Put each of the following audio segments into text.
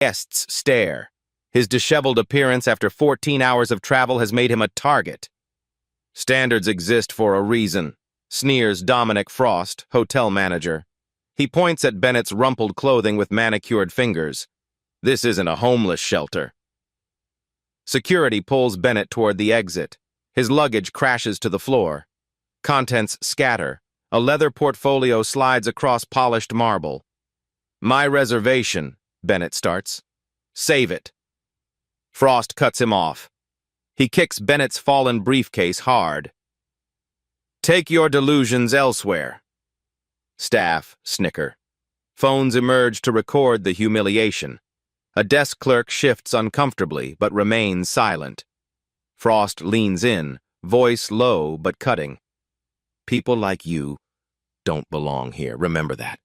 Guests stare. His disheveled appearance after 14 hours of travel has made him a target. Standards exist for a reason, sneers Dominic Frost, hotel manager. He points at Bennett's rumpled clothing with manicured fingers. This isn't a homeless shelter. Security pulls Bennett toward the exit. His luggage crashes to the floor. Contents scatter. A leather portfolio slides across polished marble. "My reservation," Bennett starts. "Save it." Frost cuts him off. He kicks Bennett's fallen briefcase hard. "Take your delusions elsewhere." Staff snicker. Phones emerge to record the humiliation. A desk clerk shifts uncomfortably, but remains silent. Frost leans in, voice low but cutting. "People like you don't belong here. Remember that.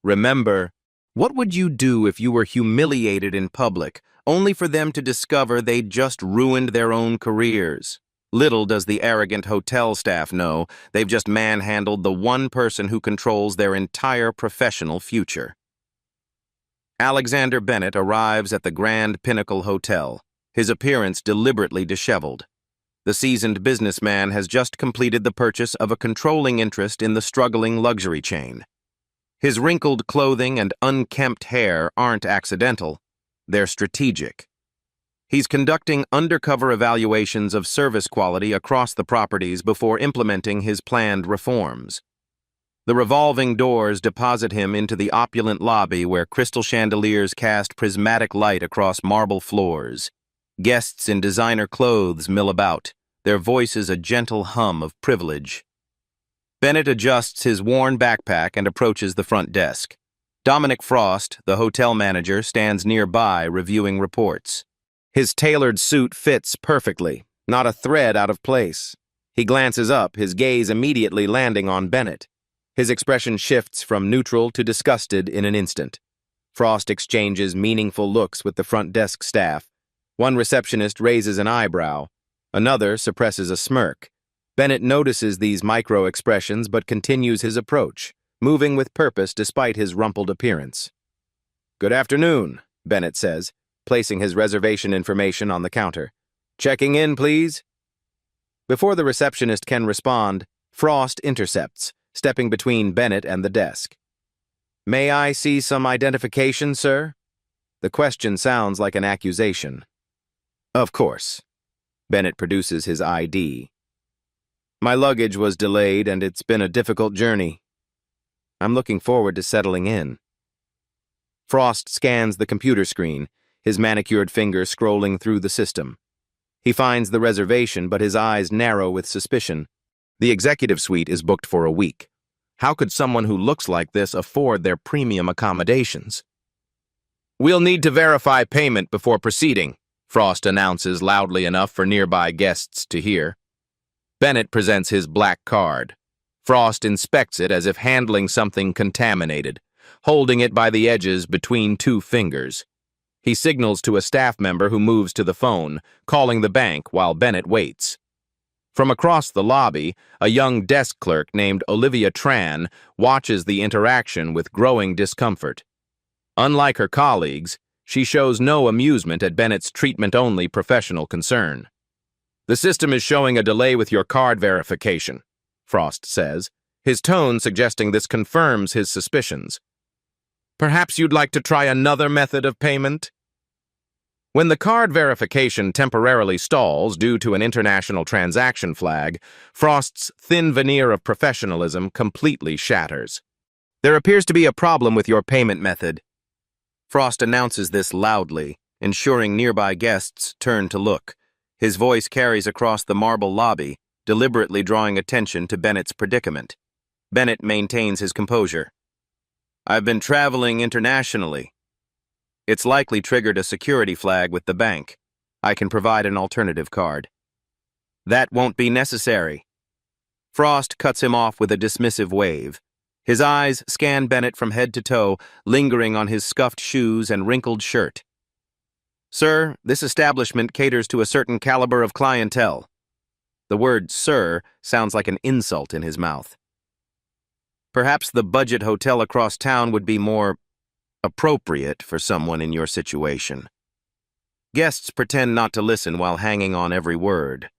Remember, what would you do if you were humiliated in public, only for them to discover they'd just ruined their own careers? Little does the arrogant hotel staff know they've just manhandled the one person who controls their entire professional future." Alexander Bennett arrives at the Grand Pinnacle Hotel, his appearance deliberately disheveled. The seasoned businessman has just completed the purchase of a controlling interest in the struggling luxury chain. His wrinkled clothing and unkempt hair aren't accidental, they're strategic. He's conducting undercover evaluations of service quality across the properties before implementing his planned reforms. The revolving doors deposit him into the opulent lobby where crystal chandeliers cast prismatic light across marble floors. Guests in designer clothes mill about, their voices a gentle hum of privilege. Bennett adjusts his worn backpack and approaches the front desk. Dominic Frost, the hotel manager, stands nearby reviewing reports. His tailored suit fits perfectly, not a thread out of place. He glances up, his gaze immediately landing on Bennett. His expression shifts from neutral to disgusted in an instant. Frost exchanges meaningful looks with the front desk staff. One receptionist raises an eyebrow. Another suppresses a smirk. Bennett notices these micro-expressions but continues his approach, moving with purpose despite his rumpled appearance. "Good afternoon," Bennett says, placing his reservation information on the counter. "Checking in, please?" Before the receptionist can respond, Frost intercepts, stepping between Bennett and the desk. "May I see some identification, sir?" The question sounds like an accusation. "Of course." Bennett produces his ID. "My luggage was delayed and it's been a difficult journey. I'm looking forward to settling in." Frost scans the computer screen, his manicured fingers scrolling through the system. He finds the reservation, but his eyes narrow with suspicion. The executive suite is booked for a week. How could someone who looks like this afford their premium accommodations? "We'll need to verify payment before proceeding," Frost announces loudly enough for nearby guests to hear. Bennett presents his black card. Frost inspects it as if handling something contaminated, holding it by the edges between two fingers. He signals to a staff member who moves to the phone, calling the bank while Bennett waits. From across the lobby, a young desk clerk named Olivia Tran watches the interaction with growing discomfort. Unlike her colleagues, she shows no amusement at Bennett's treatment-only professional concern. "The system is showing a delay with your card verification," Frost says, his tone suggesting this confirms his suspicions. "Perhaps you'd like to try another method of payment?" When the card verification temporarily stalls due to an international transaction flag, Frost's thin veneer of professionalism completely shatters. "There appears to be a problem with your payment method." Frost announces this loudly, ensuring nearby guests turn to look. His voice carries across the marble lobby, deliberately drawing attention to Bennett's predicament. Bennett maintains his composure. "I've been traveling internationally. It's likely triggered a security flag with the bank. I can provide an alternative card." "That won't be necessary." Frost cuts him off with a dismissive wave. His eyes scan Bennett from head to toe, lingering on his scuffed shoes and wrinkled shirt. "Sir, this establishment caters to a certain caliber of clientele." The word "sir" sounds like an insult in his mouth. "Perhaps the budget hotel across town would be more appropriate for someone in your situation. Guests pretend not to listen while hanging on every word.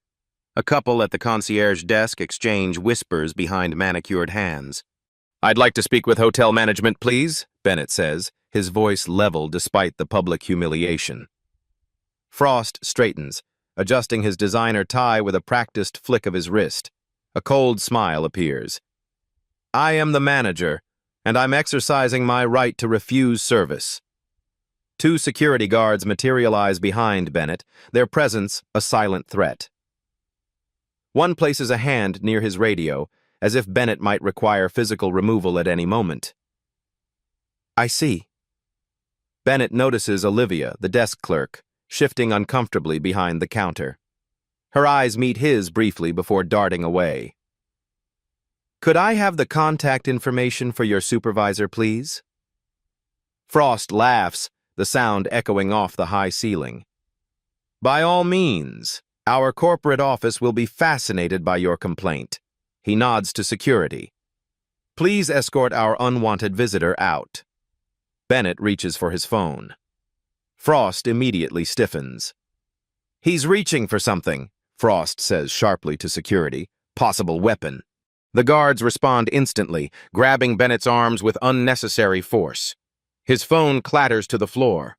A couple at the concierge desk exchange whispers behind manicured hands. "I'd like to speak with hotel management, please," Bennett says, his voice level despite the public humiliation. Frost straightens, adjusting his designer tie with a practiced flick of his wrist. A cold smile appears. "I am the manager, and I'm exercising my right to refuse service." Two security guards materialize behind Bennett, their presence a silent threat. One places a hand near his radio, as if Bennett might require physical removal at any moment. "I see." Bennett notices Olivia, the desk clerk, shifting uncomfortably behind the counter. Her eyes meet his briefly before darting away. "Could I have the contact information for your supervisor, please?" Frost laughs, the sound echoing off the high ceiling. "By all means. Our corporate office will be fascinated by your complaint." He nods to security. "Please escort our unwanted visitor out." Bennett reaches for his phone. Frost immediately stiffens. "He's reaching for something," Frost says sharply to security. "Possible weapon." The guards respond instantly, grabbing Bennett's arms with unnecessary force. His phone clatters to the floor.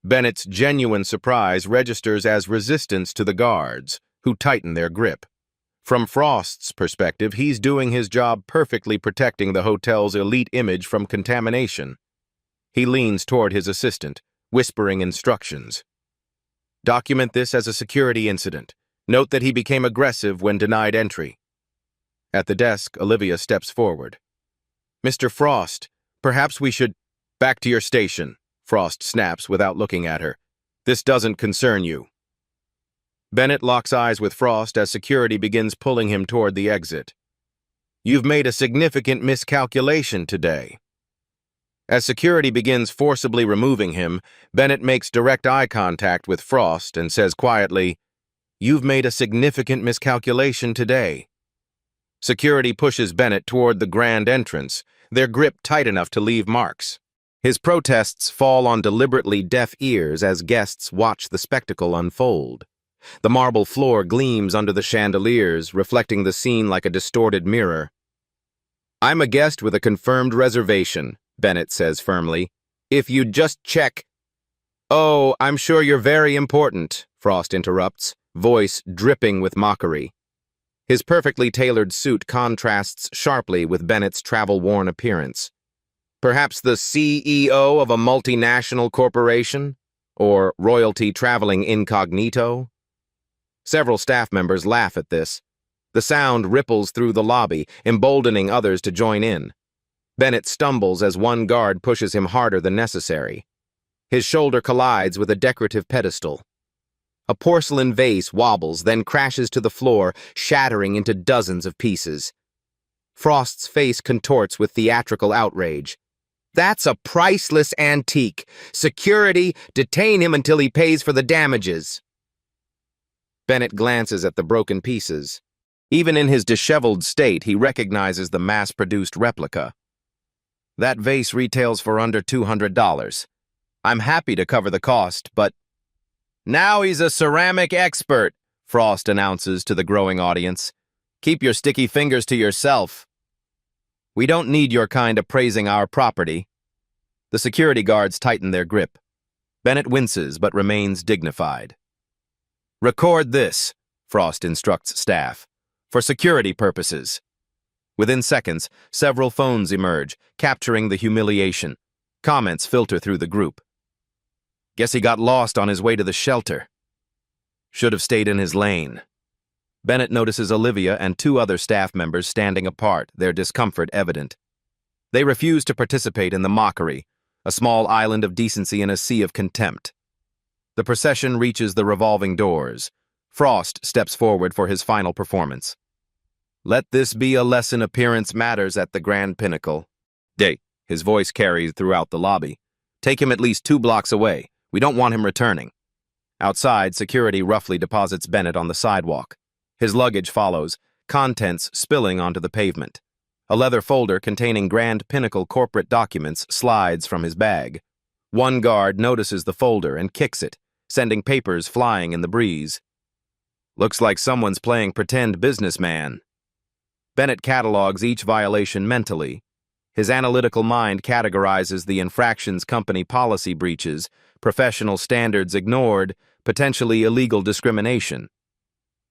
Bennett's genuine surprise registers as resistance to the guards, who tighten their grip. From Frost's perspective, he's doing his job perfectly, protecting the hotel's elite image from contamination. He leans toward his assistant, whispering instructions. "Document this as a security incident. Note that he became aggressive when denied entry." At the desk, Olivia steps forward. "Mr. Frost, perhaps we should—" "Back to your station," Frost snaps without looking at her. "This doesn't concern you." Bennett locks eyes with Frost as security begins pulling him toward the exit. "You've made a significant miscalculation today." As security begins forcibly removing him, Bennett makes direct eye contact with Frost and says quietly, "You've made a significant miscalculation today." Security pushes Bennett toward the grand entrance, their grip tight enough to leave marks. His protests fall on deliberately deaf ears as guests watch the spectacle unfold. The marble floor gleams under the chandeliers, reflecting the scene like a distorted mirror. "I'm a guest with a confirmed reservation," Bennett says firmly. "If you'd just check—" "Oh, I'm sure you're very important," Frost interrupts, voice dripping with mockery. His perfectly tailored suit contrasts sharply with Bennett's travel-worn appearance. Perhaps the CEO of a multinational corporation? Or royalty traveling incognito? Several staff members laugh at this. The sound ripples through the lobby, emboldening others to join in. Bennett stumbles as one guard pushes him harder than necessary. His shoulder collides with a decorative pedestal. A porcelain vase wobbles, then crashes to the floor, shattering into dozens of pieces. Frost's face contorts with theatrical outrage. "That's a priceless antique. Security, detain him until he pays for the damages." Bennett glances at the broken pieces. Even in his disheveled state, he recognizes the mass-produced replica. "That vase retails for under $200. I'm happy to cover the cost, but—" "Now he's a ceramic expert," Frost announces to the growing audience. "Keep your sticky fingers to yourself." "We don't need your kind appraising our property." The security guards tighten their grip. Bennett winces but remains dignified. "Record this," Frost instructs staff, "for security purposes." Within seconds, several phones emerge, capturing the humiliation. Comments filter through the group. "Guess he got lost on his way to the shelter. Should have stayed in his lane." Bennett notices Olivia and two other staff members standing apart, their discomfort evident. They refuse to participate in the mockery, a small island of decency in a sea of contempt. The procession reaches the revolving doors. Frost steps forward for his final performance. "Let this be a lesson appearance matters at the Grand Pinnacle." His voice carries throughout the lobby. "Take him at least 2 blocks away. We don't want him returning." Outside, security roughly deposits Bennett on the sidewalk. His luggage follows, contents spilling onto the pavement. A leather folder containing Grand Pinnacle corporate documents slides from his bag. One guard notices the folder and kicks it, sending papers flying in the breeze. Looks like someone's playing pretend businessman. Bennett catalogs each violation mentally. His analytical mind categorizes the infractions: company policy breaches, professional standards ignored, potentially illegal discrimination.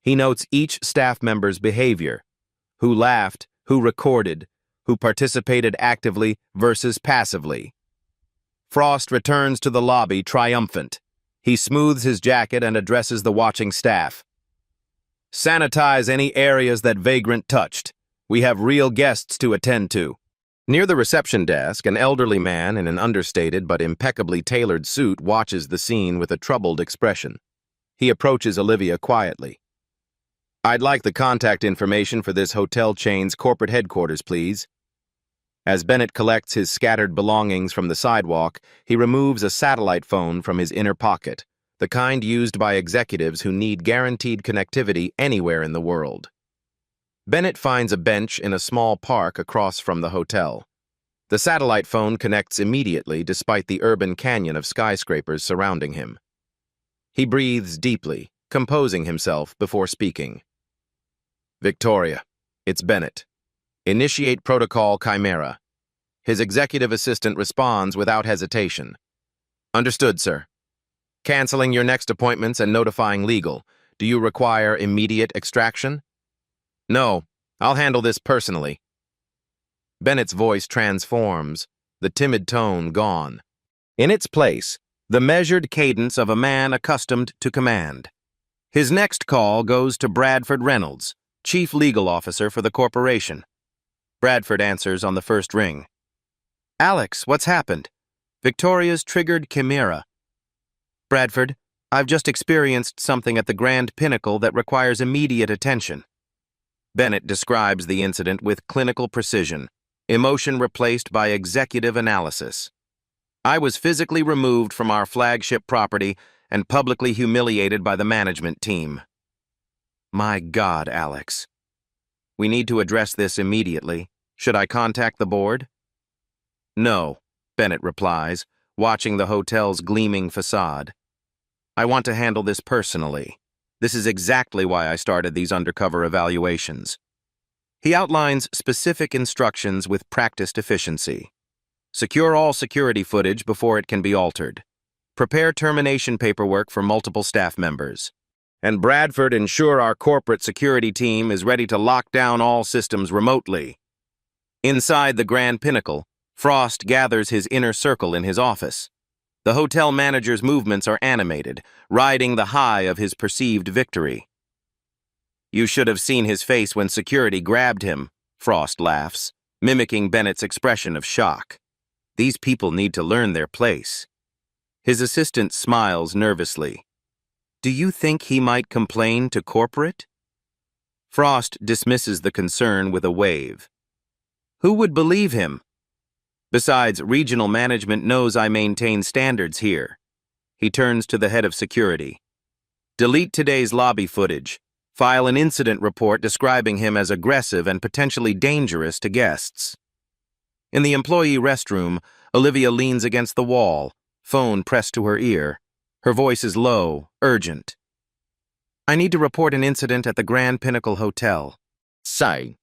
He notes each staff member's behavior: who laughed, who recorded, who participated actively versus passively. Frost returns to the lobby triumphant. He smooths his jacket and addresses the watching staff. Sanitize any areas that vagrant touched. We have real guests to attend to. Near the reception desk, an elderly man in an understated but impeccably tailored suit watches the scene with a troubled expression. He approaches Olivia quietly. "I'd like the contact information for this hotel chain's corporate headquarters, please." As Bennett collects his scattered belongings from the sidewalk, he removes a satellite phone from his inner pocket, the kind used by executives who need guaranteed connectivity anywhere in the world. Bennett finds a bench in a small park across from the hotel. The satellite phone connects immediately despite the urban canyon of skyscrapers surrounding him. He breathes deeply, composing himself before speaking. "Victoria, it's Bennett. Initiate protocol Chimera." His executive assistant responds without hesitation. "Understood, sir. Canceling your next appointments and notifying legal. Do you require immediate extraction?" "No, I'll handle this personally." Bennett's voice transforms, the timid tone gone. In its place, the measured cadence of a man accustomed to command. His next call goes to Bradford Reynolds, Chief Legal Officer for the corporation. Bradford answers on the first ring. "Alex, what's happened?" "Victoria's triggered Chimera." "Bradford, I've just experienced something at the Grand Pinnacle that requires immediate attention." Bennett describes the incident with clinical precision, emotion replaced by executive analysis. "I was physically removed from our flagship property and publicly humiliated by the management team." "My God, Alex. We need to address this immediately. Should I contact the board?" "No," Bennett replies, watching the hotel's gleaming facade. "I want to handle this personally. This is exactly why I started these undercover evaluations." He outlines specific instructions with practiced efficiency. Secure all security footage before it can be altered. Prepare termination paperwork for multiple staff members. And Bradford, ensure our corporate security team is ready to lock down all systems remotely. Inside the Grand Pinnacle, Frost gathers his inner circle in his office. The hotel manager's movements are animated, riding the high of his perceived victory. "You should have seen his face when security grabbed him," Frost laughs, mimicking Bennett's expression of shock. "These people need to learn their place." His assistant smiles nervously. "Do you think he might complain to corporate?" Frost dismisses the concern with a wave. "Who would believe him? Besides, regional management knows I maintain standards here." He turns to the head of security. "Delete today's lobby footage. File an incident report describing him as aggressive and potentially dangerous to guests." In the employee restroom, Olivia leans against the wall, phone pressed to her ear. Her voice is low, urgent. "I need to report an incident at the Grand Pinnacle Hotel." Say.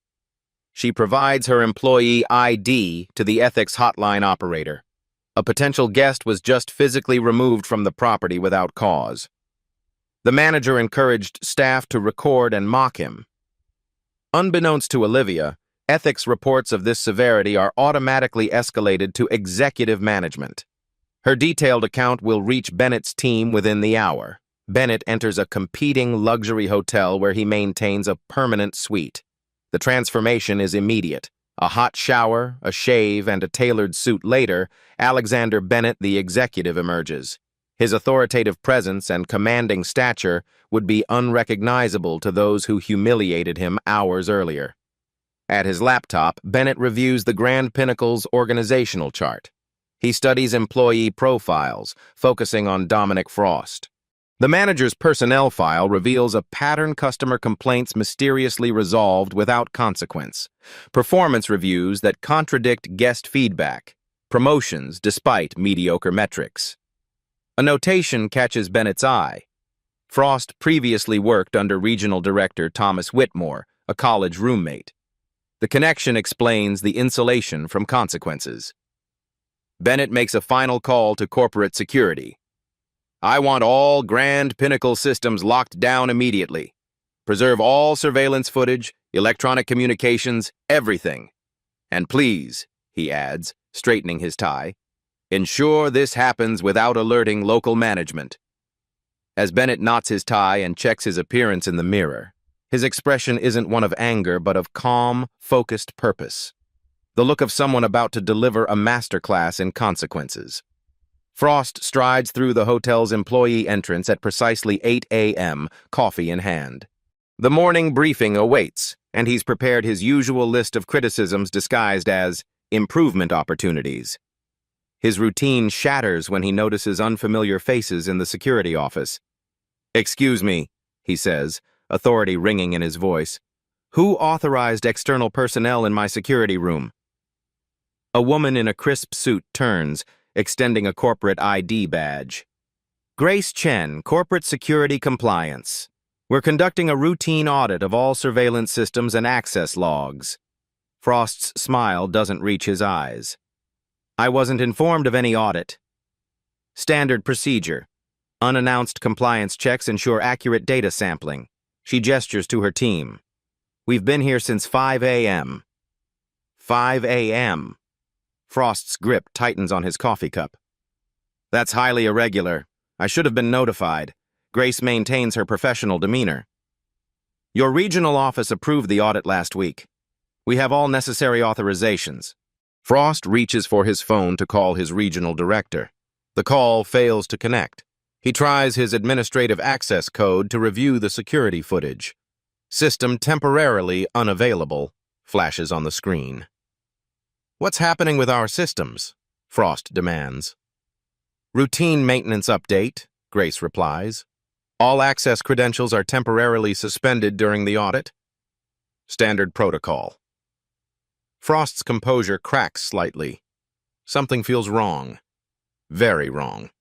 She provides her employee ID to the ethics hotline operator. A potential guest was just physically removed from the property without cause. The manager encouraged staff to record and mock him. Unbeknownst to Olivia, ethics reports of this severity are automatically escalated to executive management. Her detailed account will reach Bennett's team within the hour. Bennett enters a competing luxury hotel where he maintains a permanent suite. The transformation is immediate. A hot shower, a shave, and a tailored suit later, Alexander Bennett, the executive, emerges. His authoritative presence and commanding stature would be unrecognizable to those who humiliated him hours earlier. At his laptop, Bennett reviews the Grand Pinnacle's organizational chart. He studies employee profiles, focusing on Dominic Frost. The manager's personnel file reveals a pattern: customer complaints mysteriously resolved without consequence, performance reviews that contradict guest feedback, promotions despite mediocre metrics. A notation catches Bennett's eye. Frost previously worked under Regional Director Thomas Whitmore, a college roommate. The connection explains the insulation from consequences. Bennett makes a final call to corporate security. "I want all Grand Pinnacle systems locked down immediately. Preserve all surveillance footage, electronic communications, everything. And please," he adds, straightening his tie, "ensure this happens without alerting local management." As Bennett knots his tie and checks his appearance in the mirror, his expression isn't one of anger but of calm, focused purpose. The look of someone about to deliver a masterclass in consequences. Frost strides through the hotel's employee entrance at precisely 8 a.m., coffee in hand. The morning briefing awaits, and he's prepared his usual list of criticisms disguised as improvement opportunities. His routine shatters when he notices unfamiliar faces in the security office. "Excuse me," he says, authority ringing in his voice. "Who authorized external personnel in my security room?" A woman in a crisp suit turns, extending a corporate ID badge. "Grace Chen, Corporate Security Compliance. We're conducting a routine audit of all surveillance systems and access logs." Frost's smile doesn't reach his eyes. "I wasn't informed of any audit." "Standard procedure. Unannounced compliance checks ensure accurate data sampling." She gestures to her team. "We've been here since 5 a.m. 5 a.m. Frost's grip tightens on his coffee cup. "That's highly irregular. I should have been notified." Grace maintains her professional demeanor. "Your regional office approved the audit last week. We have all necessary authorizations." Frost reaches for his phone to call his regional director. The call fails to connect. He tries his administrative access code to review the security footage. "System temporarily unavailable," flashes on the screen. "What's happening with our systems?" Frost demands. "Routine maintenance update," Grace replies. "All access credentials are temporarily suspended during the audit." Standard protocol. Frost's composure cracks slightly. Something feels wrong. Very wrong.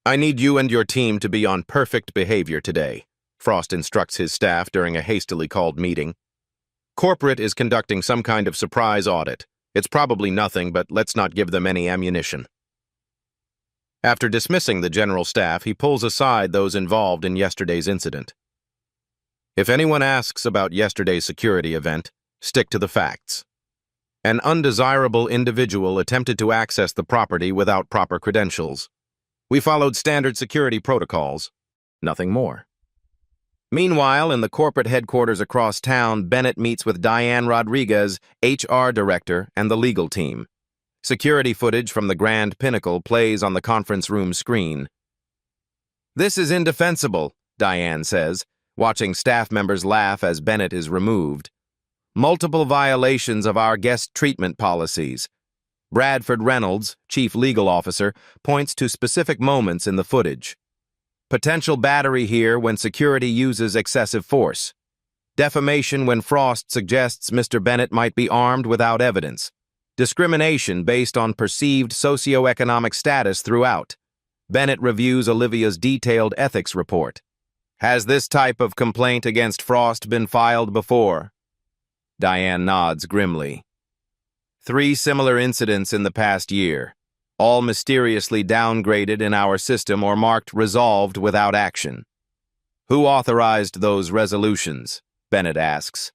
"I need you and your team to be on perfect behavior today," Frost instructs his staff during a hastily called meeting. "Corporate is conducting some kind of surprise audit. It's probably nothing, but let's not give them any ammunition." After dismissing the general staff, he pulls aside those involved in yesterday's incident. "If anyone asks about yesterday's security event, stick to the facts. An undesirable individual attempted to access the property without proper credentials. We followed standard security protocols. Nothing more." Meanwhile, in the corporate headquarters across town, Bennett meets with Diane Rodriguez, HR director, and the legal team. Security footage from the Grand Pinnacle plays on the conference room screen. "This is indefensible," Diane says, watching staff members laugh as Bennett is removed. "Multiple violations of our guest treatment policies." Bradford Reynolds, chief legal officer, points to specific moments in the footage. "Potential battery here when security uses excessive force. Defamation when Frost suggests Mr. Bennett might be armed without evidence. Discrimination based on perceived socioeconomic status throughout." Bennett reviews Olivia's detailed ethics report. "Has this type of complaint against Frost been filed before?" Diane nods grimly. 3 similar incidents in the past year, all mysteriously downgraded in our system or marked resolved without action. "Who authorized those resolutions?" Bennett asks.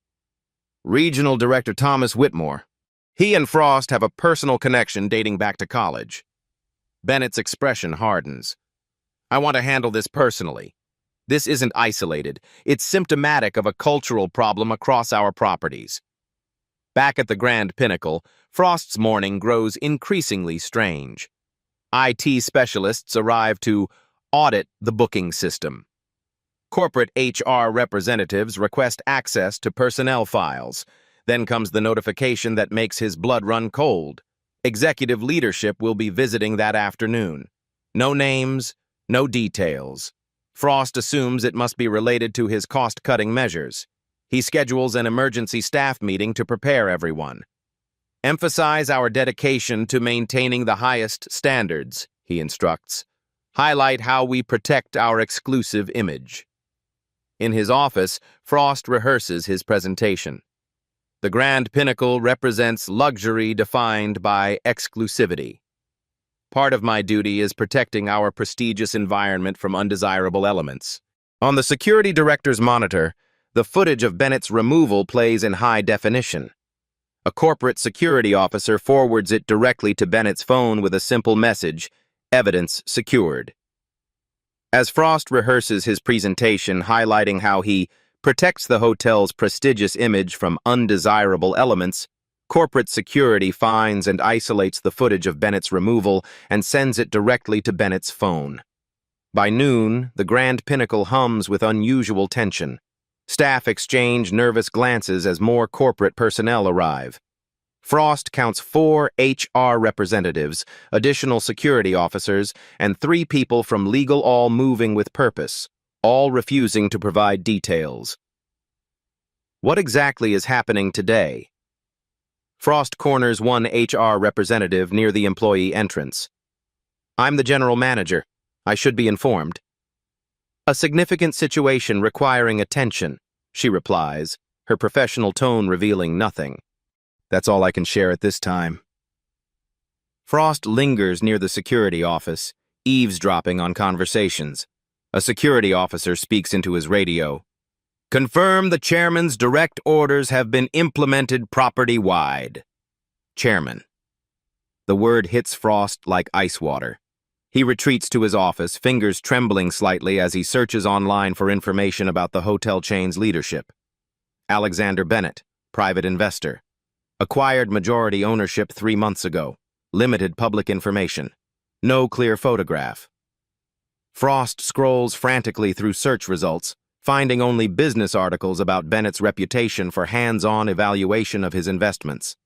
"Regional Director Thomas Whitmore. He and Frost have a personal connection dating back to college." Bennett's expression hardens. "I want to handle this personally. This isn't isolated. It's symptomatic of a cultural problem across our properties." Back at the Grand Pinnacle, Frost's morning grows increasingly strange. IT specialists arrive to audit the booking system. Corporate HR representatives request access to personnel files. Then comes the notification that makes his blood run cold. Executive leadership will be visiting that afternoon. No names, No details. Frost assumes it must be related to his cost-cutting measures. He schedules an emergency staff meeting to prepare everyone. Emphasize our dedication to maintaining the highest standards, he instructs. Highlight how we protect our exclusive image. In his office, Frost rehearses his presentation. The grand pinnacle represents luxury defined by exclusivity. Part of my duty is protecting our prestigious environment from undesirable elements. On the security director's monitor, the footage of Bennett's removal plays in high definition. A corporate security officer forwards it directly to Bennett's phone with a simple message, "Evidence secured." As Frost rehearses his presentation highlighting how he protects the hotel's prestigious image from undesirable elements, corporate security finds and isolates the footage of Bennett's removal and sends it directly to Bennett's phone. By noon, the Grand Pinnacle hums with unusual tension. Staff exchange nervous glances as more corporate personnel arrive. Frost counts 4 HR representatives, additional security officers, and 3 people from legal, all moving with purpose, all refusing to provide details. What exactly is happening today? Frost corners one HR representative near the employee entrance. I'm the general manager. I should be informed. A significant situation requiring attention, she replies, her professional tone revealing nothing. That's all I can share at this time. Frost lingers near the security office, eavesdropping on conversations. A security officer speaks into his radio. Confirm the chairman's direct orders have been implemented property-wide. Chairman. The word hits Frost like ice water. He retreats to his office, fingers trembling slightly as he searches online for information about the hotel chain's leadership. Alexander Bennett, private investor. Acquired majority ownership 3 months ago. Limited public information. No clear photograph. Frost scrolls frantically through search results, finding only business articles about Bennett's reputation for hands-on evaluation of his investments.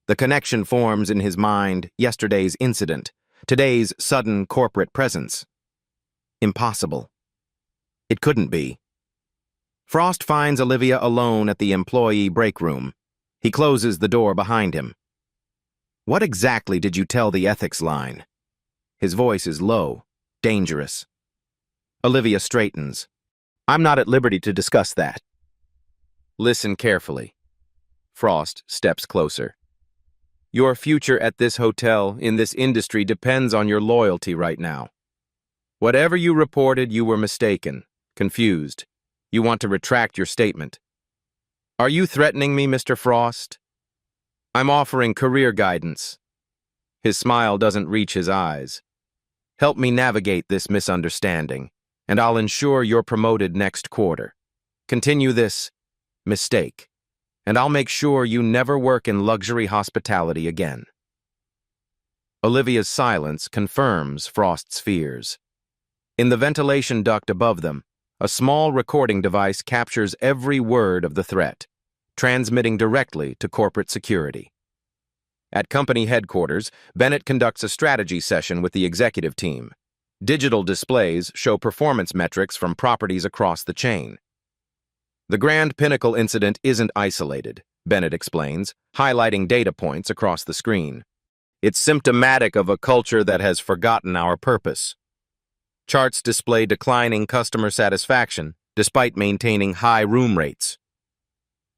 The connection forms in his mind yesterday's incident, today's sudden corporate presence. Impossible. It couldn't be. Frost finds Olivia alone at the employee break room. He closes the door behind him. What exactly did you tell the ethics line? His voice is low, dangerous. Olivia straightens. I'm not at liberty to discuss that. Listen carefully. Frost steps closer. Your future at this hotel, in this industry, depends on your loyalty right now. Whatever you reported, you were mistaken, confused. You want to retract your statement. Are you threatening me, Mr. Frost? I'm offering career guidance. His smile doesn't reach his eyes. Help me navigate this misunderstanding, and I'll ensure you're promoted next quarter. Continue this mistake, and I'll make sure you never work in luxury hospitality again. Olivia's silence confirms Frost's fears. In the ventilation duct above them, a small recording device captures every word of the threat, transmitting directly to corporate security. At company headquarters, Bennett conducts a strategy session with the executive team. Digital displays show performance metrics from properties across the chain. The Grand Pinnacle incident isn't isolated, Bennett explains, highlighting data points across the screen. It's symptomatic of a culture that has forgotten our purpose. Charts display declining customer satisfaction, despite maintaining high room rates.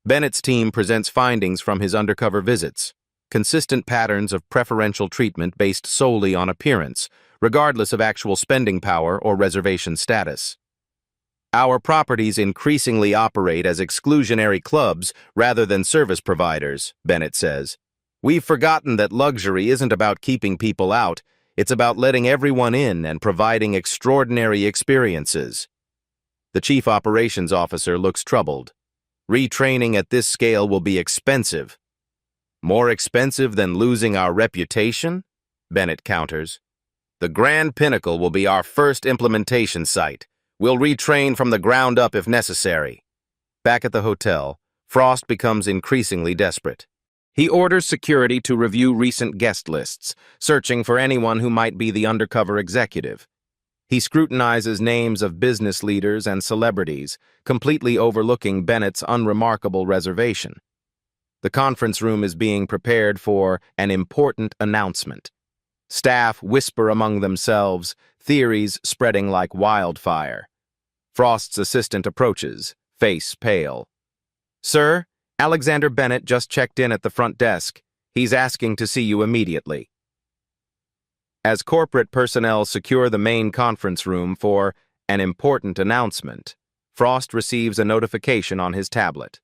Bennett's team presents findings from his undercover visits, consistent patterns of preferential treatment based solely on appearance, regardless of actual spending power or reservation status. Our properties increasingly operate as exclusionary clubs rather than service providers, Bennett says. We've forgotten that luxury isn't about keeping people out, it's about letting everyone in and providing extraordinary experiences. The chief operations officer looks troubled. Retraining at this scale will be expensive. More expensive than losing our reputation? Bennett counters. The Grand Pinnacle will be our first implementation site. We'll retrain from the ground up if necessary. Back at the hotel, Frost becomes increasingly desperate. He orders security to review recent guest lists, searching for anyone who might be the undercover executive. He scrutinizes names of business leaders and celebrities, completely overlooking Bennett's unremarkable reservation. The conference room is being prepared for an important announcement. Staff whisper among themselves, theories spreading like wildfire. Frost's assistant approaches, face pale. "Sir, Alexander Bennett just checked in at the front desk. He's asking to see you immediately." As corporate personnel secure the main conference room for an important announcement, Frost receives a notification on his tablet.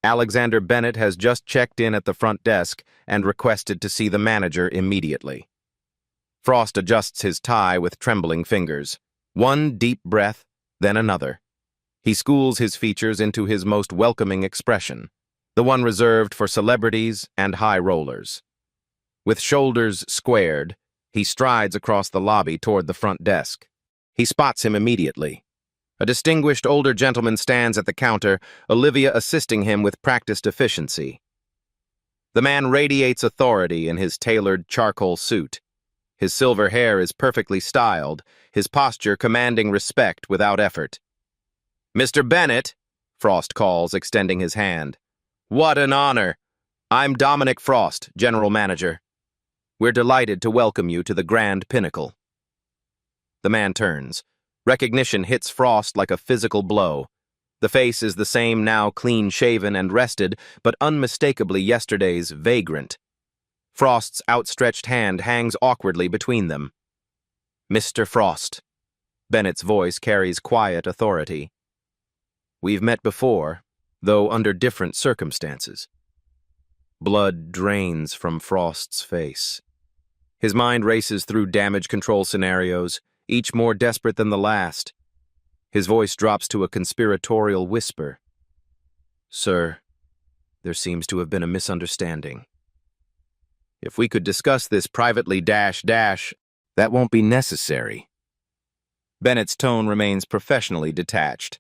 Alexander Bennett has just checked in at the front desk and requested to see the manager immediately. Frost adjusts his tie with trembling fingers. One deep breath, then another. He schools his features into his most welcoming expression, the one reserved for celebrities and high rollers. With shoulders squared, he strides across the lobby toward the front desk. He spots him immediately. A distinguished older gentleman stands at the counter, Olivia assisting him with practiced efficiency. The man radiates authority in his tailored charcoal suit. His silver hair is perfectly styled, his posture commanding respect without effort. "Mr. Bennett," Frost calls, extending his hand. "What an honor! I'm Dominic Frost, General Manager. We're delighted to welcome you to the Grand Pinnacle." The man turns. Recognition hits Frost like a physical blow. The face is the same now, clean-shaven and rested, but unmistakably yesterday's vagrant. Frost's outstretched hand hangs awkwardly between them. "Mr. Frost." Bennett's voice carries quiet authority. "We've met before, though under different circumstances." Blood drains from Frost's face. His mind races through damage control scenarios, each more desperate than the last. His voice drops to a conspiratorial whisper. "Sir, there seems to have been a misunderstanding. If we could discuss this privately that won't be necessary." Bennett's tone remains professionally detached.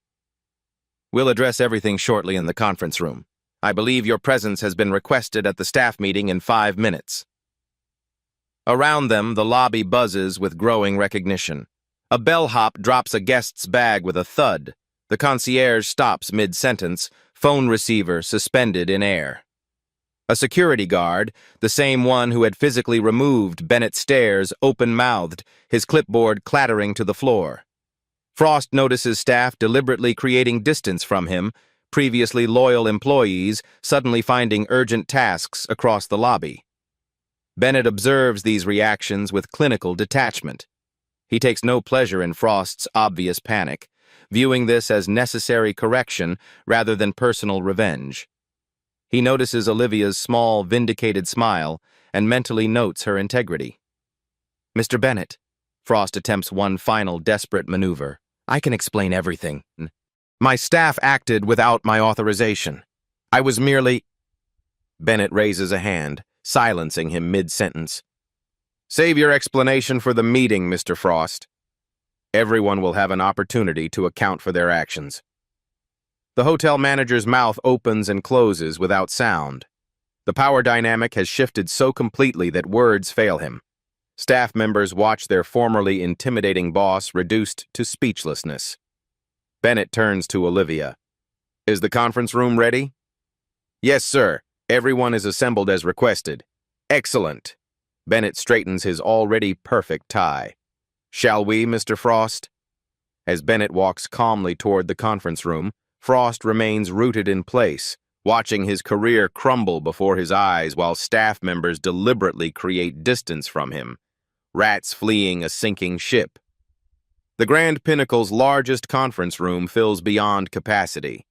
"We'll address everything shortly in the conference room. I believe your presence has been requested at the staff meeting in 5 minutes. Around them, the lobby buzzes with growing recognition. A bellhop drops a guest's bag with a thud. The concierge stops mid-sentence, phone receiver suspended in air. A security guard, the same one who had physically removed Bennett, stares open-mouthed, his clipboard clattering to the floor. Frost notices staff deliberately creating distance from him, previously loyal employees suddenly finding urgent tasks across the lobby. Bennett observes these reactions with clinical detachment. He takes no pleasure in Frost's obvious panic, viewing this as necessary correction rather than personal revenge. He notices Olivia's small, vindicated smile and mentally notes her integrity. "Mr. Bennett," Frost attempts one final desperate maneuver. "I can explain everything. My staff acted without my authorization. I was merely—" Bennett raises a hand, silencing him mid-sentence. "Save your explanation for the meeting, Mr. Frost. Everyone will have an opportunity to account for their actions." The hotel manager's mouth opens and closes without sound. The power dynamic has shifted so completely that words fail him. Staff members watch their formerly intimidating boss reduced to speechlessness. Bennett turns to Olivia. "Is the conference room ready?" "Yes, sir. Everyone is assembled as requested." "Excellent." Bennett straightens his already perfect tie. "Shall we, Mr. Frost?" As Bennett walks calmly toward the conference room, Frost remains rooted in place, watching his career crumble before his eyes while staff members deliberately create distance from him. Rats fleeing a sinking ship. The Grand Pinnacle's largest conference room fills beyond capacity.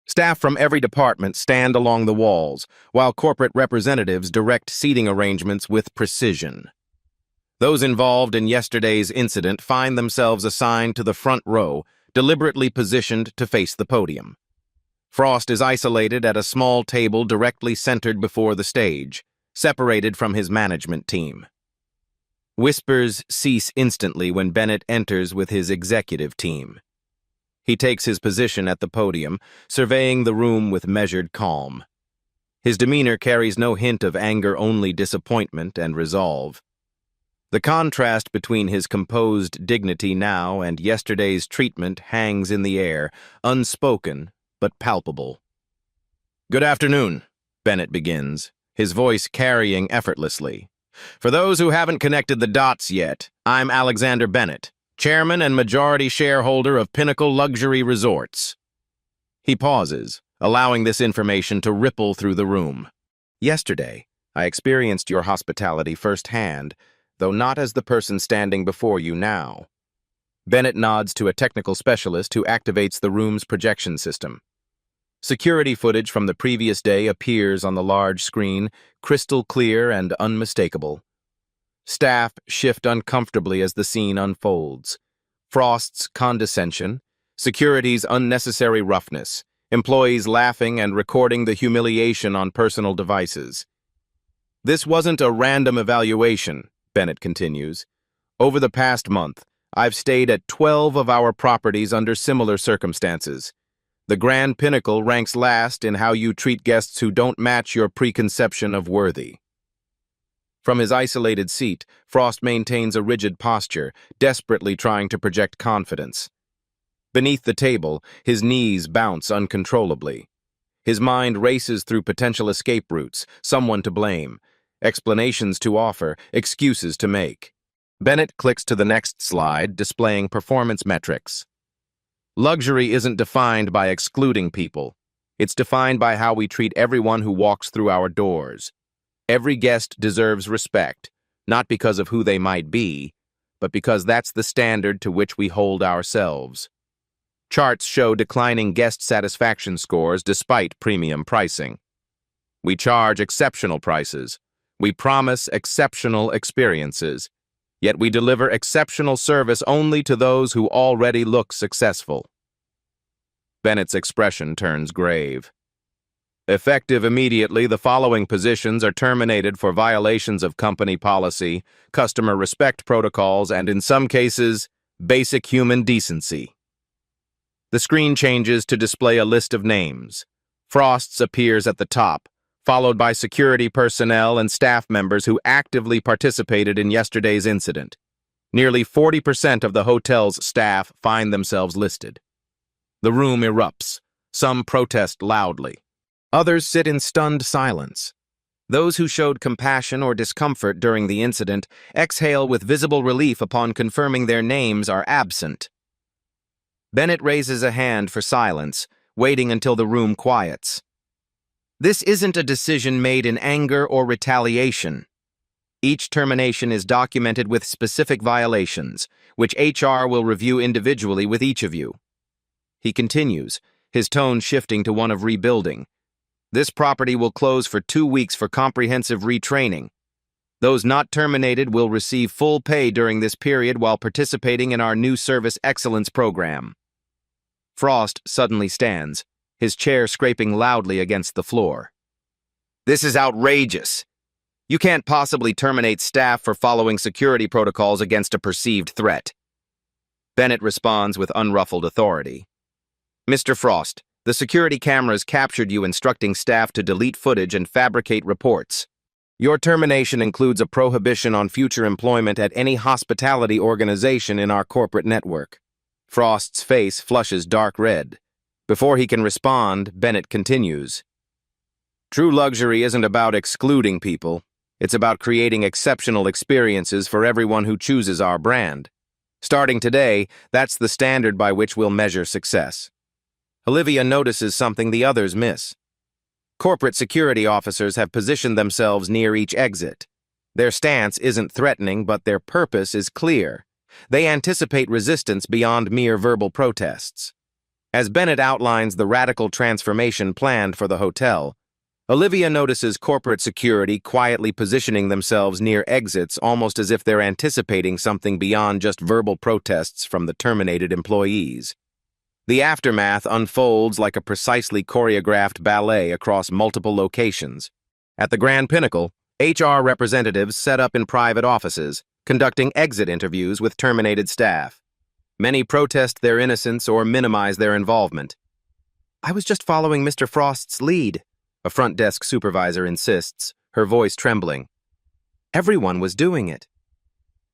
Staff from every department stand along the walls, while corporate representatives direct seating arrangements with precision. Those involved in yesterday's incident find themselves assigned to the front row, deliberately positioned to face the podium. Frost is isolated at a small table directly centered before the stage, separated from his management team. Whispers cease instantly when Bennett enters with his executive team. He takes his position at the podium, surveying the room with measured calm. His demeanor carries no hint of anger, only disappointment and resolve. The contrast between his composed dignity now and yesterday's treatment hangs in the air, unspoken but palpable. "Good afternoon," Bennett begins, his voice carrying effortlessly. "For those who haven't connected the dots yet, I'm Alexander Bennett, chairman and majority shareholder of Pinnacle Luxury Resorts." He pauses, allowing this information to ripple through the room. "Yesterday, I experienced your hospitality firsthand, though not as the person standing before you now." Bennett nods to a technical specialist who activates the room's projection system. Security footage from the previous day appears on the large screen, crystal clear and unmistakable. Staff shift uncomfortably as the scene unfolds. Frost's condescension, security's unnecessary roughness, employees laughing and recording the humiliation on personal devices. "This wasn't a random evaluation," Bennett continues. "Over the past month, I've stayed at 12 of our properties under similar circumstances. The Grand Pinnacle ranks last in how you treat guests who don't match your preconception of worthy." From his isolated seat, Frost maintains a rigid posture, desperately trying to project confidence. Beneath the table, his knees bounce uncontrollably. His mind races through potential escape routes, someone to blame, explanations to offer, excuses to make. Bennett clicks to the next slide, displaying performance metrics. Luxury isn't defined by excluding people. It's defined by how we treat everyone who walks through our doors. Every guest deserves respect, not because of who they might be, but because that's the standard to which we hold ourselves. Charts show declining guest satisfaction scores despite premium pricing. We charge exceptional prices. We promise exceptional experiences, yet we deliver exceptional service only to those who already look successful. Bennett's expression turns grave. "Effective immediately, the following positions are terminated for violations of company policy, customer respect protocols, and in some cases, basic human decency." The screen changes to display a list of names. Frost's appears at the top, followed by security personnel and staff members who actively participated in yesterday's incident. Nearly 40% of the hotel's staff find themselves listed. The room erupts. Some protest loudly. Others sit in stunned silence. Those who showed compassion or discomfort during the incident exhale with visible relief upon confirming their names are absent. Bennett raises a hand for silence, waiting until the room quiets. This isn't a decision made in anger or retaliation. Each termination is documented with specific violations, which HR will review individually with each of you. He continues, his tone shifting to one of rebuilding. "This property will close for 2 weeks for comprehensive retraining. Those not terminated will receive full pay during this period while participating in our new service excellence program." Frost suddenly stands, his chair scraping loudly against the floor. "This is outrageous. You can't possibly terminate staff for following security protocols against a perceived threat." Bennett responds with unruffled authority. "Mr. Frost, the security cameras captured you instructing staff to delete footage and fabricate reports. Your termination includes a prohibition on future employment at any hospitality organization in our corporate network." Frost's face flushes dark red. Before he can respond, Bennett continues. "True luxury isn't about excluding people. It's about creating exceptional experiences for everyone who chooses our brand. Starting today, that's the standard by which we'll measure success." Olivia notices something the others miss. Corporate security officers have positioned themselves near each exit. Their stance isn't threatening, but their purpose is clear. They anticipate resistance beyond mere verbal protests. As Bennett outlines the radical transformation planned for the hotel, Olivia notices corporate security quietly positioning themselves near exits, almost as if they're anticipating something beyond just verbal protests from the terminated employees. The aftermath unfolds like a precisely choreographed ballet across multiple locations. At the Grand Pinnacle, HR representatives set up in private offices, conducting exit interviews with terminated staff. Many protest their innocence or minimize their involvement. "I was just following Mr. Frost's lead," a front desk supervisor insists, her voice trembling. "Everyone was doing it."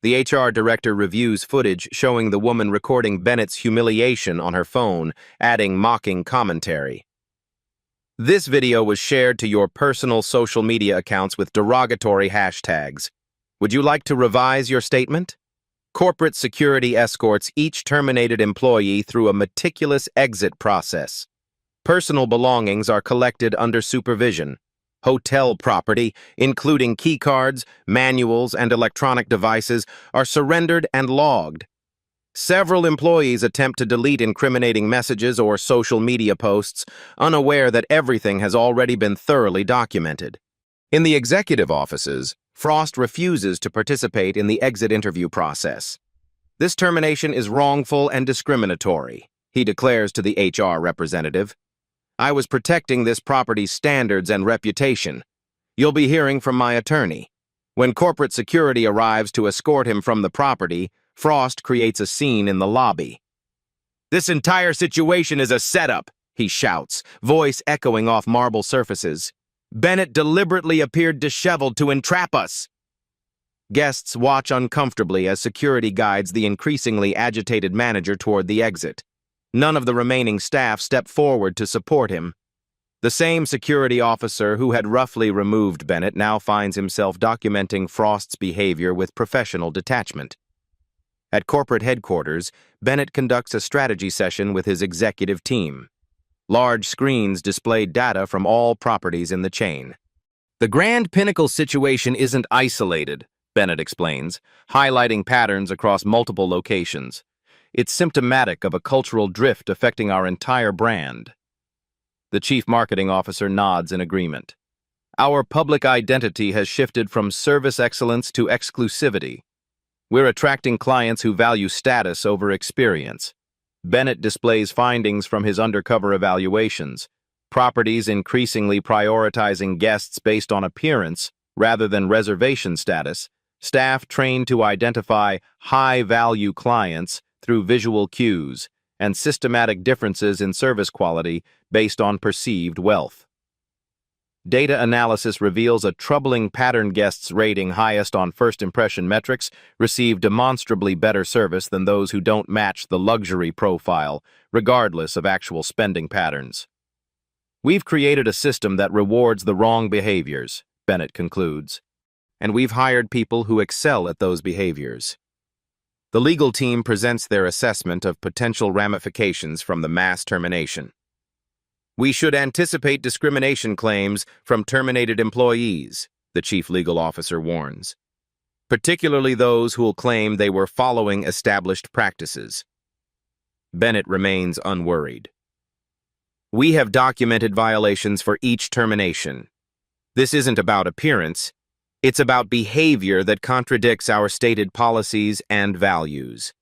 The HR director reviews footage showing the woman recording Bennett's humiliation on her phone, adding mocking commentary. This video was shared to your personal social media accounts with derogatory hashtags. Would you like to revise your statement? Corporate security escorts each terminated employee through a meticulous exit process. Personal belongings are collected under supervision. Hotel property, including keycards, manuals, and electronic devices, are surrendered and logged. Several employees attempt to delete incriminating messages or social media posts, unaware that everything has already been thoroughly documented. In the executive offices, Frost refuses to participate in the exit interview process. This termination is wrongful and discriminatory, he declares to the HR representative. I was protecting this property's standards and reputation. You'll be hearing from my attorney. When corporate security arrives to escort him from the property, Frost creates a scene in the lobby. This entire situation is a setup, he shouts, voice echoing off marble surfaces. Bennett deliberately appeared disheveled to entrap us. Guests watch uncomfortably as security guides the increasingly agitated manager toward the exit. None of the remaining staff step forward to support him. The same security officer who had roughly removed Bennett now finds himself documenting Frost's behavior with professional detachment. At corporate headquarters, Bennett conducts a strategy session with his executive team. Large screens display data from all properties in the chain. The Grand Pinnacle situation isn't isolated, Bennett explains, highlighting patterns across multiple locations. It's symptomatic of a cultural drift affecting our entire brand. The chief marketing officer nods in agreement. Our public identity has shifted from service excellence to exclusivity. We're attracting clients who value status over experience. Bennett displays findings from his undercover evaluations. Properties increasingly prioritizing guests based on appearance rather than reservation status. Staff trained to identify high-value clients through visual cues, and systematic differences in service quality based on perceived wealth. Data analysis reveals a troubling pattern: guests rating highest on first impression metrics receive demonstrably better service than those who don't match the luxury profile, regardless of actual spending patterns. We've created a system that rewards the wrong behaviors, Bennett concludes, and we've hired people who excel at those behaviors. The legal team presents their assessment of potential ramifications from the mass termination. We should anticipate discrimination claims from terminated employees, the chief legal officer warns, particularly those who will claim they were following established practices. Bennett remains unworried. We have documented violations for each termination. This isn't about appearance, it's about behavior that contradicts our stated policies and values.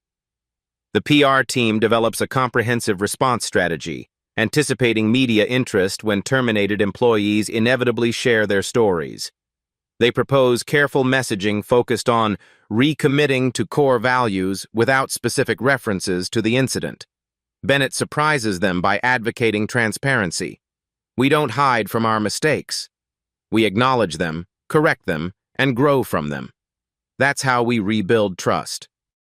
The PR team develops a comprehensive response strategy, anticipating media interest when terminated employees inevitably share their stories. They propose careful messaging focused on recommitting to core values without specific references to the incident. Bennett surprises them by advocating transparency. We don't hide from our mistakes. We acknowledge them, correct them, and grow from them. That's how we rebuild trust.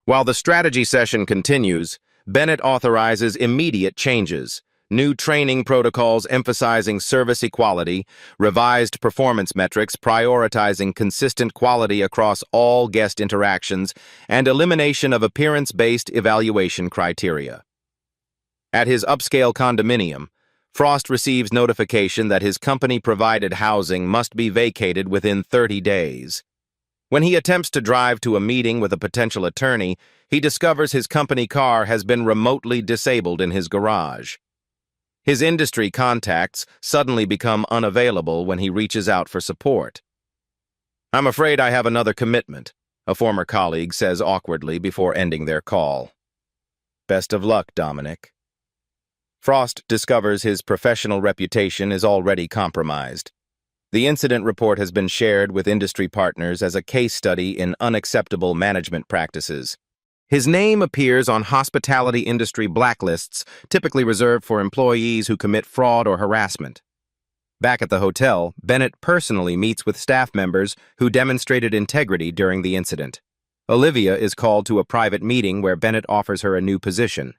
While the strategy session continues, Bennett authorizes immediate changes. New training protocols emphasizing service equality, revised performance metrics prioritizing consistent quality across all guest interactions, and elimination of appearance-based evaluation criteria. At his upscale condominium, Frost receives notification that his company-provided housing must be vacated within 30 days. When he attempts to drive to a meeting with a potential attorney, he discovers his company car has been remotely disabled in his garage. His industry contacts suddenly become unavailable when he reaches out for support. "I'm afraid I have another commitment," a former colleague says awkwardly before ending their call. "Best of luck, Dominic." Frost discovers his professional reputation is already compromised. The incident report has been shared with industry partners as a case study in unacceptable management practices. His name appears on hospitality industry blacklists, typically reserved for employees who commit fraud or harassment. Back at the hotel, Bennett personally meets with staff members who demonstrated integrity during the incident. Olivia is called to a private meeting where Bennett offers her a new position.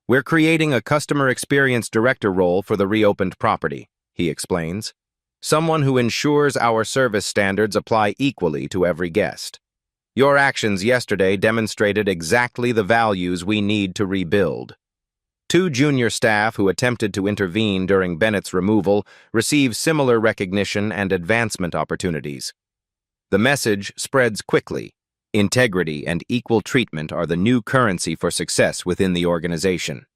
"We're creating a customer experience director role for the reopened property," he explains. "Someone who ensures our service standards apply equally to every guest. Your actions yesterday demonstrated exactly the values we need to rebuild." Two junior staff who attempted to intervene during Bennett's removal receive similar recognition and advancement opportunities. The message spreads quickly. Integrity and equal treatment are the new currency for success within the organization.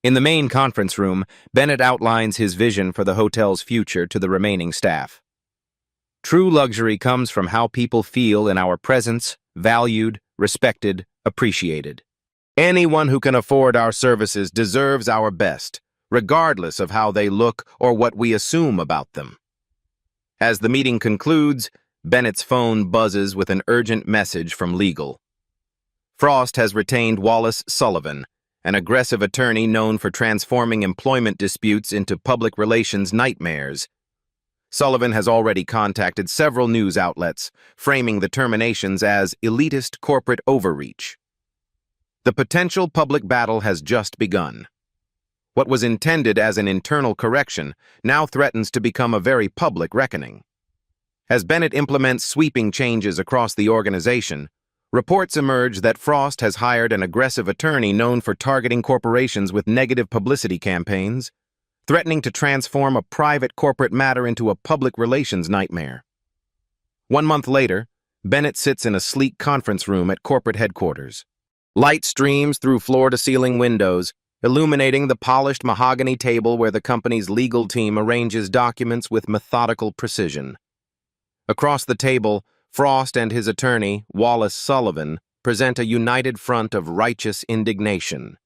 In the main conference room, Bennett outlines his vision for the hotel's future to the remaining staff. "True luxury comes from how people feel in our presence, valued, respected, appreciated. Anyone who can afford our services deserves our best, regardless of how they look or what we assume about them." As the meeting concludes, Bennett's phone buzzes with an urgent message from legal. Frost has retained Wallace Sullivan, an aggressive attorney known for transforming employment disputes into public relations nightmares. Sullivan has already contacted several news outlets, framing the terminations as elitist corporate overreach. The potential public battle has just begun. What was intended as an internal correction now threatens to become a very public reckoning. As Bennett implements sweeping changes across the organization, reports emerge that Frost has hired an aggressive attorney known for targeting corporations with negative publicity campaigns, threatening to transform a private corporate matter into a public relations nightmare. 1 month later, Bennett sits in a sleek conference room at corporate headquarters. Light streams through floor-to-ceiling windows, illuminating the polished mahogany table where the company's legal team arranges documents with methodical precision. Across the table, Frost and his attorney, Wallace Sullivan, present a united front of righteous indignation.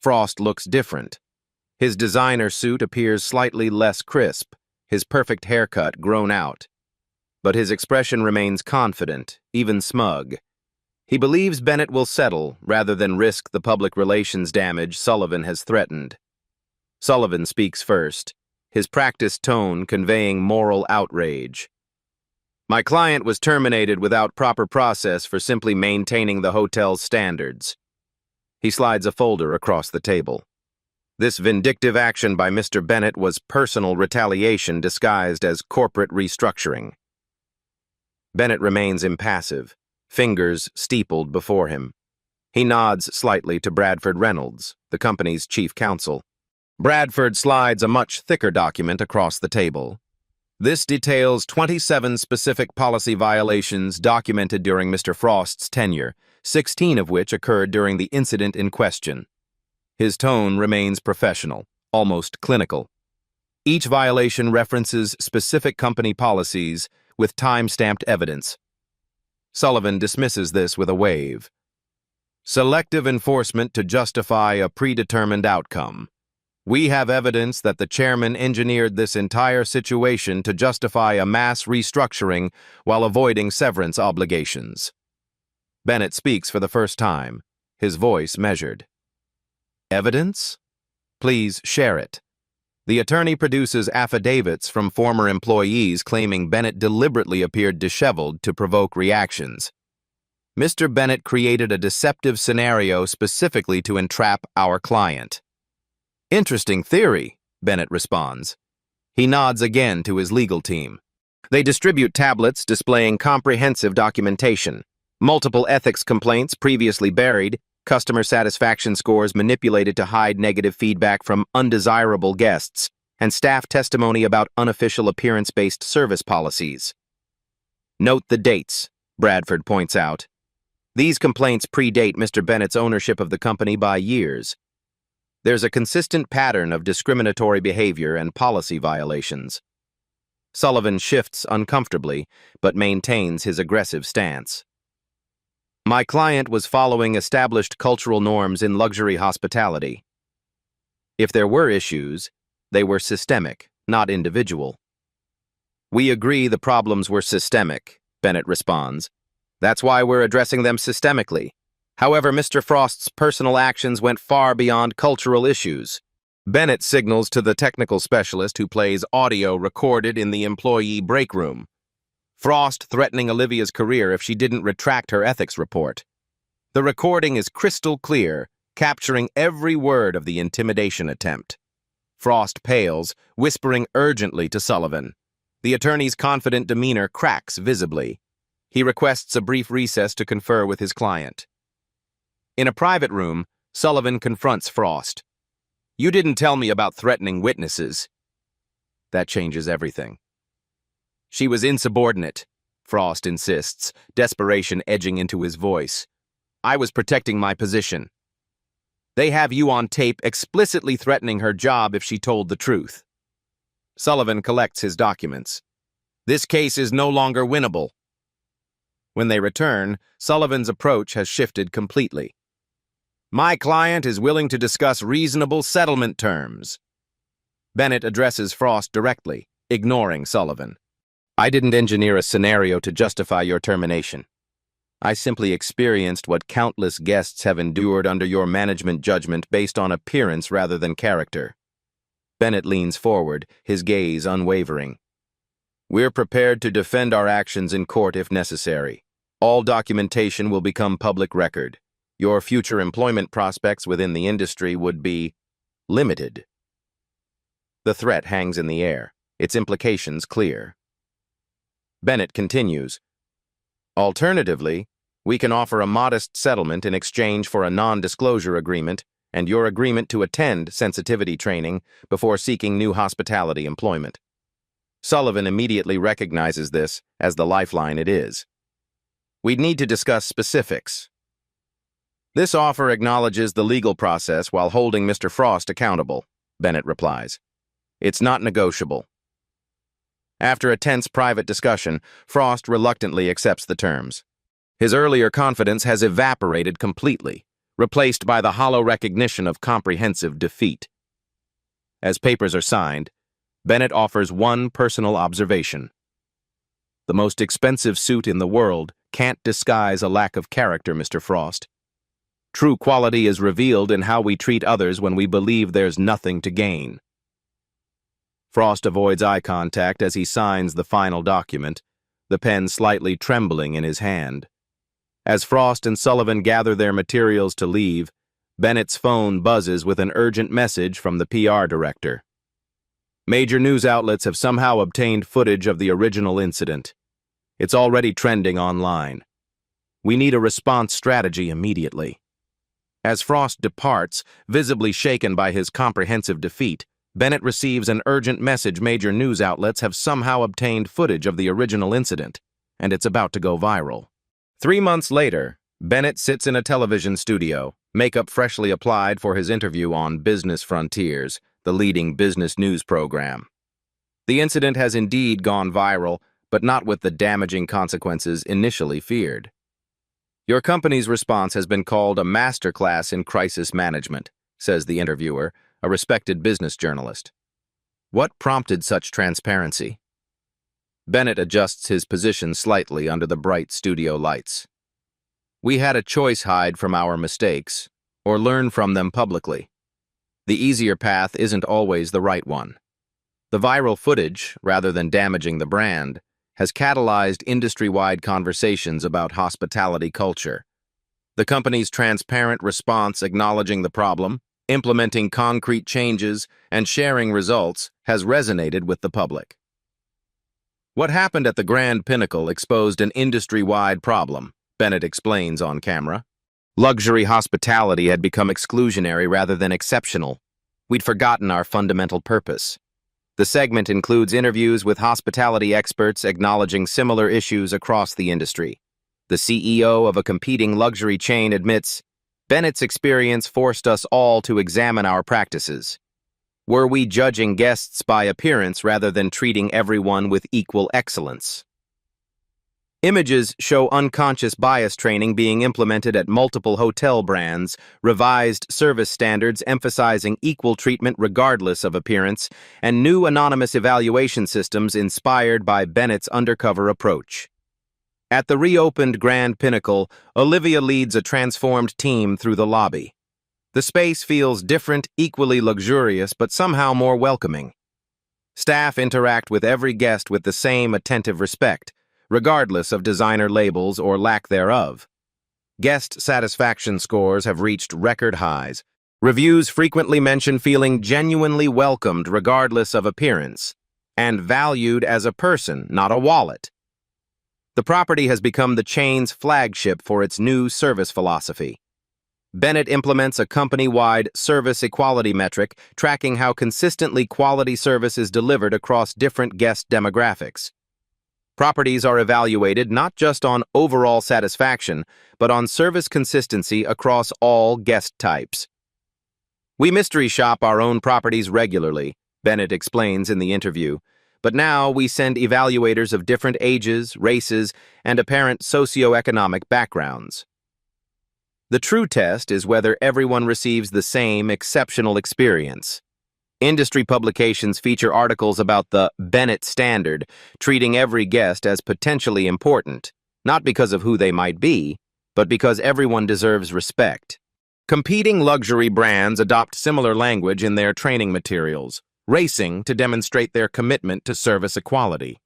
Frost looks different. His designer suit appears slightly less crisp, his perfect haircut grown out. But his expression remains confident, even smug. He believes Bennett will settle rather than risk the public relations damage Sullivan has threatened. Sullivan speaks first, his practiced tone conveying moral outrage. "My client was terminated without proper process for simply maintaining the hotel's standards." He slides a folder across the table. "This vindictive action by Mr. Bennett was personal retaliation disguised as corporate restructuring." Bennett remains impassive, fingers steepled before him. He nods slightly to Bradford Reynolds, the company's chief counsel. Bradford slides a much thicker document across the table. This details 27 specific policy violations documented during Mr. Frost's tenure, 16 of which occurred during the incident in question. His tone remains professional, almost clinical. Each violation references specific company policies with time-stamped evidence. Sullivan dismisses this with a wave. "Selective enforcement to justify a predetermined outcome. We have evidence that the chairman engineered this entire situation to justify a mass restructuring while avoiding severance obligations." Bennett speaks for the first time, his voice measured. "Evidence? Please share it." The attorney produces affidavits from former employees claiming Bennett deliberately appeared disheveled to provoke reactions. "Mr. Bennett created a deceptive scenario specifically to entrap our client." "Interesting theory," Bennett responds. He nods again to his legal team. They distribute tablets displaying comprehensive documentation, multiple ethics complaints previously buried, customer satisfaction scores manipulated to hide negative feedback from undesirable guests, and staff testimony about unofficial appearance-based service policies. "Note the dates," Bradford points out. "These complaints predate Mr. Bennett's ownership of the company by years. There's a consistent pattern of discriminatory behavior and policy violations." Sullivan shifts uncomfortably, but maintains his aggressive stance. "My client was following established cultural norms in luxury hospitality. If there were issues, they were systemic, not individual." "We agree the problems were systemic," Bennett responds. "That's why we're addressing them systemically. However, Mr. Frost's personal actions went far beyond cultural issues." Bennett signals to the technical specialist who plays audio recorded in the employee break room. Frost threatening Olivia's career if she didn't retract her ethics report. The recording is crystal clear, capturing every word of the intimidation attempt. Frost pales, whispering urgently to Sullivan. The attorney's confident demeanor cracks visibly. He requests a brief recess to confer with his client. In a private room, Sullivan confronts Frost. "You didn't tell me about threatening witnesses." That changes everything. "She was insubordinate," Frost insists, desperation edging into his voice. "I was protecting my position. They have you on tape explicitly threatening her job if she told the truth." Sullivan collects his documents. "This case is no longer winnable." When they return, Sullivan's approach has shifted completely. "My client is willing to discuss reasonable settlement terms." Bennett addresses Frost directly, ignoring Sullivan. "I didn't engineer a scenario to justify your termination. I simply experienced what countless guests have endured under your management judgment based on appearance rather than character." Bennett leans forward, his gaze unwavering. "We're prepared to defend our actions in court if necessary. All documentation will become public record. Your future employment prospects within the industry would be limited." The threat hangs in the air, its implications clear. Bennett continues, "Alternatively, we can offer a modest settlement in exchange for a non-disclosure agreement and your agreement to attend sensitivity training before seeking new hospitality employment." Sullivan immediately recognizes this as the lifeline it is. "We'd need to discuss specifics." "This offer acknowledges the legal process while holding Mr. Frost accountable," Bennett replies. "It's not negotiable." After a tense private discussion, Frost reluctantly accepts the terms. His earlier confidence has evaporated completely, replaced by the hollow recognition of comprehensive defeat. As papers are signed, Bennett offers one personal observation. "The most expensive suit in the world can't disguise a lack of character, Mr. Frost. True quality is revealed in how we treat others when we believe there's nothing to gain." Frost avoids eye contact as he signs the final document, the pen slightly trembling in his hand. As Frost and Sullivan gather their materials to leave, Bennett's phone buzzes with an urgent message from the PR director. "Major news outlets have somehow obtained footage of the original incident. It's already trending online. We need a response strategy immediately." As Frost departs, visibly shaken by his comprehensive defeat, Bennett receives an urgent message: major news outlets have somehow obtained footage of the original incident, and it's about to go viral. 3 months later, Bennett sits in a television studio, makeup freshly applied for his interview on Business Frontiers, the leading business news program. The incident has indeed gone viral, but not with the damaging consequences initially feared. "Your company's response has been called a masterclass in crisis management," says the interviewer, a respected business journalist. "What prompted such transparency?" Bennett adjusts his position slightly under the bright studio lights. "We had a choice: hide from our mistakes, or learn from them publicly. The easier path isn't always the right one. The viral footage, rather than damaging the brand, has catalyzed industry-wide conversations about hospitality culture. The company's transparent response, acknowledging the problem, implementing concrete changes, and sharing results has resonated with the public." "What happened at the Grand Pinnacle exposed an industry-wide problem," Bennett explains on camera. "Luxury hospitality had become exclusionary rather than exceptional. We'd forgotten our fundamental purpose." The segment includes interviews with hospitality experts acknowledging similar issues across the industry. The CEO of a competing luxury chain admits, "Bennett's experience forced us all to examine our practices. Were we judging guests by appearance rather than treating everyone with equal excellence?" Images show unconscious bias training being implemented at multiple hotel brands, revised service standards emphasizing equal treatment regardless of appearance, and new anonymous evaluation systems inspired by Bennett's Undercover approach. At the reopened Grand Pinnacle, Olivia leads a transformed team through the lobby. The space feels different, equally luxurious, but somehow more welcoming. Staff interact with every guest with the same attentive respect, regardless of designer labels or lack thereof. Guest satisfaction scores have reached record highs. Reviews frequently mention feeling genuinely welcomed regardless of appearance, and valued as a person, not a wallet. The property has become the chain's flagship for its new service philosophy. Bennett implements a company-wide service equality metric tracking how consistently quality service is delivered across different guest demographics. Properties are evaluated not just on overall satisfaction, but on service consistency across all guest types. "We mystery shop our own properties regularly," Bennett explains in the interview, "but now we send evaluators of different ages, races, and apparent socioeconomic backgrounds. The true test is whether everyone receives the same exceptional experience." Industry publications feature articles about the Bennett standard, treating every guest as potentially important, not because of who they might be, but because everyone deserves respect. Competing luxury brands adopt similar language in their training materials, racing to demonstrate their commitment to service equality.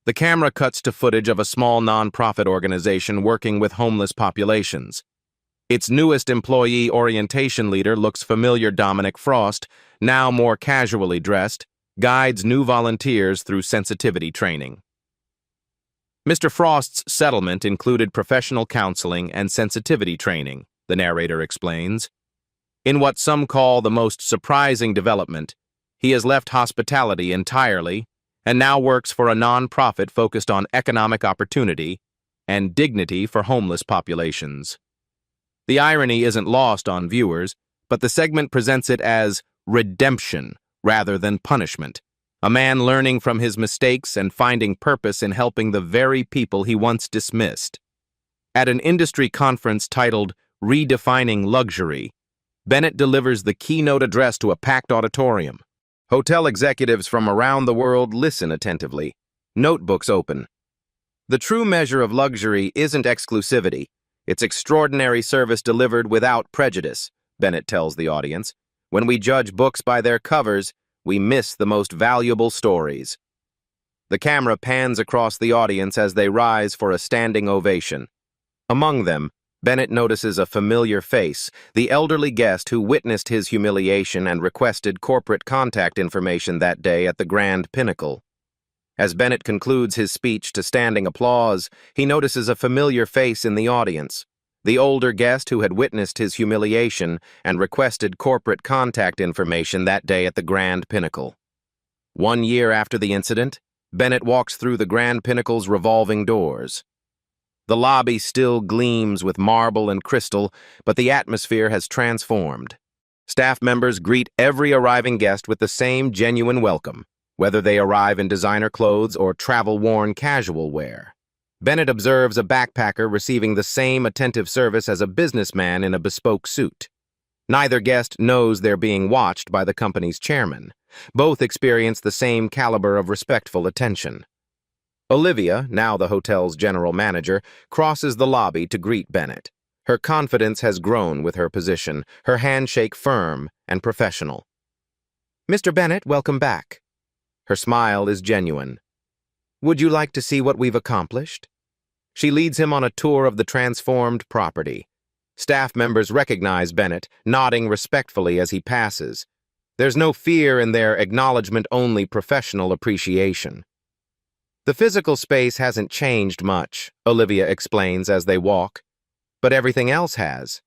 The camera cuts to footage of a small nonprofit organization working with homeless populations. Its newest employee orientation leader looks familiar. Dominic Frost, now more casually dressed, guides new volunteers through sensitivity training. Mr. Frost's settlement included professional counseling and sensitivity training, the narrator explains. In what some call the most surprising development, he has left hospitality entirely and now works for a nonprofit focused on economic opportunity and dignity for homeless populations. The irony isn't lost on viewers, but the segment presents it as redemption rather than punishment, a man learning from his mistakes and finding purpose in helping the very people he once dismissed. At an industry conference titled Redefining Luxury, Bennett delivers the keynote address to a packed auditorium. Hotel executives from around the world listen attentively, notebooks open. The true measure of luxury isn't exclusivity, it's extraordinary service delivered without prejudice, Bennett tells the audience. When we judge books by their covers, we miss the most valuable stories. The camera pans across the audience as they rise for a standing ovation. Among them, Bennett notices a familiar face, the elderly guest who witnessed his humiliation and requested corporate contact information that day at the Grand Pinnacle. As Bennett concludes his speech to standing applause, he notices a familiar face in the audience, the older guest who had witnessed his humiliation and requested corporate contact information that day at the Grand Pinnacle. 1 year after the incident, Bennett walks through the Grand Pinnacle's revolving doors. The lobby still gleams with marble and crystal, but the atmosphere has transformed. Staff members greet every arriving guest with the same genuine welcome, whether they arrive in designer clothes or travel-worn casual wear. Bennett observes a backpacker receiving the same attentive service as a businessman in a bespoke suit. Neither guest knows they're being watched by the company's chairman. Both experience the same caliber of respectful attention. Olivia, now the hotel's general manager, crosses the lobby to greet Bennett. Her confidence has grown with her position, her handshake firm and professional. "Mr. Bennett, welcome back." Her smile is genuine. "Would you like to see what we've accomplished?" She leads him on a tour of the transformed property. Staff members recognize Bennett, nodding respectfully as he passes. There's no fear in their acknowledgement, only professional appreciation. "The physical space hasn't changed much," Olivia explains as they walk, "but everything else has."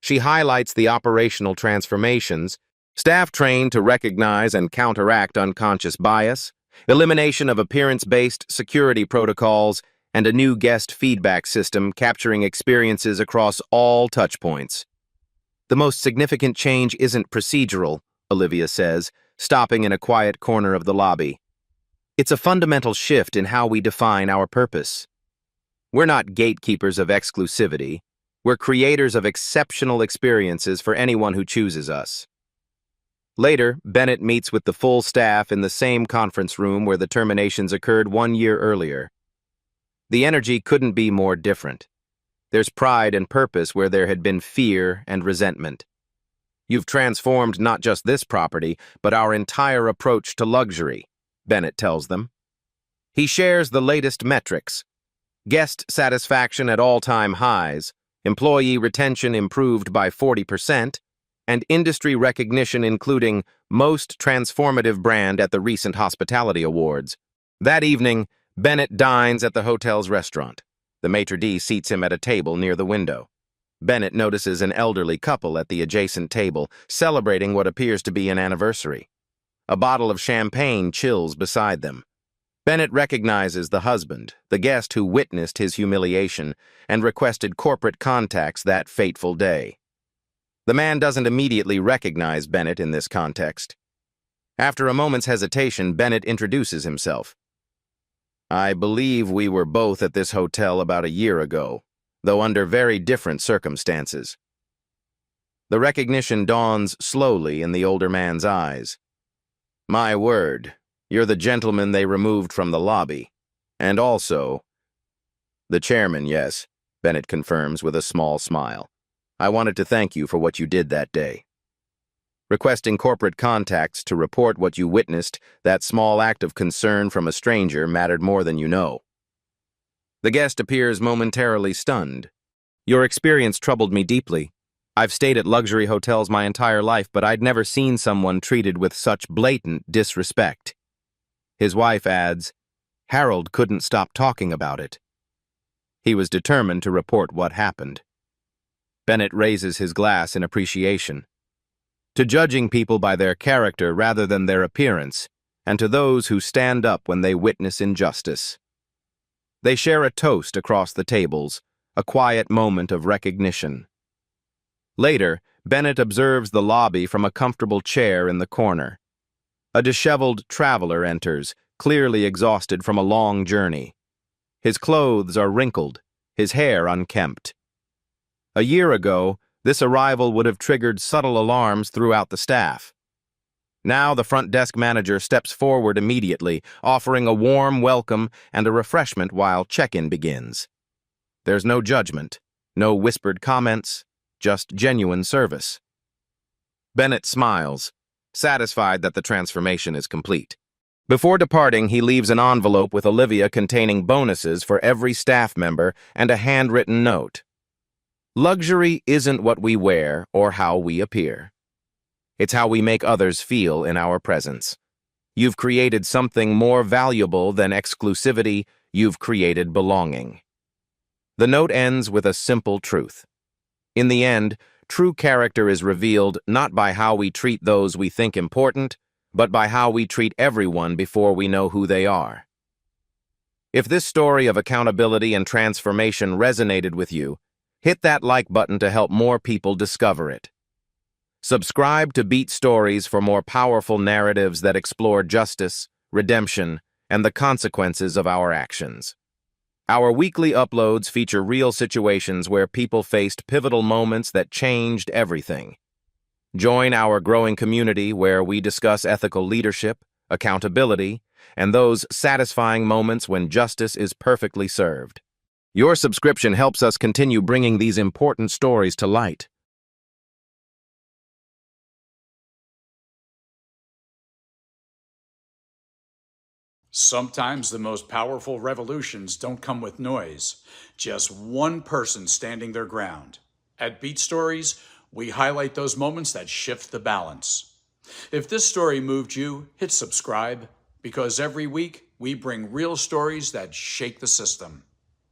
She highlights the operational transformations, staff trained to recognize and counteract unconscious bias, elimination of appearance-based security protocols, and a new guest feedback system capturing experiences across all touchpoints. "The most significant change isn't procedural," Olivia says, stopping in a quiet corner of the lobby. "It's a fundamental shift in how we define our purpose. We're not gatekeepers of exclusivity. We're creators of exceptional experiences for anyone who chooses us." Later, Bennett meets with the full staff in the same conference room where the terminations occurred 1 year earlier. The energy couldn't be more different. There's pride and purpose where there had been fear and resentment. "You've transformed not just this property, but our entire approach to luxury," Bennett tells them. He shares the latest metrics: guest satisfaction at all-time highs, employee retention improved by 40%, and industry recognition including Most Transformative Brand at the recent Hospitality Awards. That evening, Bennett dines at the hotel's restaurant. The maitre d' seats him at a table near the window. Bennett notices an elderly couple at the adjacent table, celebrating what appears to be an anniversary. A bottle of champagne chills beside them. Bennett recognizes the husband, the guest who witnessed his humiliation and requested corporate contacts that fateful day. The man doesn't immediately recognize Bennett in this context. After a moment's hesitation, Bennett introduces himself. "I believe we were both at this hotel about a year ago, though under very different circumstances." The recognition dawns slowly in the older man's eyes. "My word, you're the gentleman they removed from the lobby. And also—" "The chairman, yes," Bennett confirms with a small smile. "I wanted to thank you for what you did that day. Requesting corporate contacts to report what you witnessed, that small act of concern from a stranger mattered more than you know." The guest appears momentarily stunned. "Your experience troubled me deeply. I've stayed at luxury hotels my entire life, but I'd never seen someone treated with such blatant disrespect." His wife adds, "Harold couldn't stop talking about it." He was determined to report what happened. Bennett raises his glass in appreciation. "To judging people by their character rather than their appearance, and to those who stand up when they witness injustice." They share a toast across the tables, a quiet moment of recognition. Later, Bennett observes the lobby from a comfortable chair in the corner. A disheveled traveler enters, clearly exhausted from a long journey. His clothes are wrinkled, his hair unkempt. A year ago, this arrival would have triggered subtle alarms throughout the staff. Now the front desk manager steps forward immediately, offering a warm welcome and a refreshment while check-in begins. There's no judgment, no whispered comments, just genuine service. Bennett smiles, satisfied that the transformation is complete. Before departing, he leaves an envelope with Olivia containing bonuses for every staff member and a handwritten note. "Luxury isn't what we wear or how we appear. It's how we make others feel in our presence. You've created something more valuable than exclusivity. You've created belonging." The note ends with a simple truth. In the end, true character is revealed not by how we treat those we think important, but by how we treat everyone before we know who they are. If this story of accountability and transformation resonated with you, hit that like button to help more people discover it. Subscribe to Beat Stories for more powerful narratives that explore justice, redemption, and the consequences of our actions. Our weekly uploads feature real situations where people faced pivotal moments that changed everything. Join our growing community where we discuss ethical leadership, accountability, and those satisfying moments when justice is perfectly served. Your subscription helps us continue bringing these important stories to light. Sometimes the most powerful revolutions don't come with noise, just one person standing their ground. At Beat Stories, we highlight those moments that shift the balance. If this story moved you, hit subscribe, because every week we bring real stories that shake the system.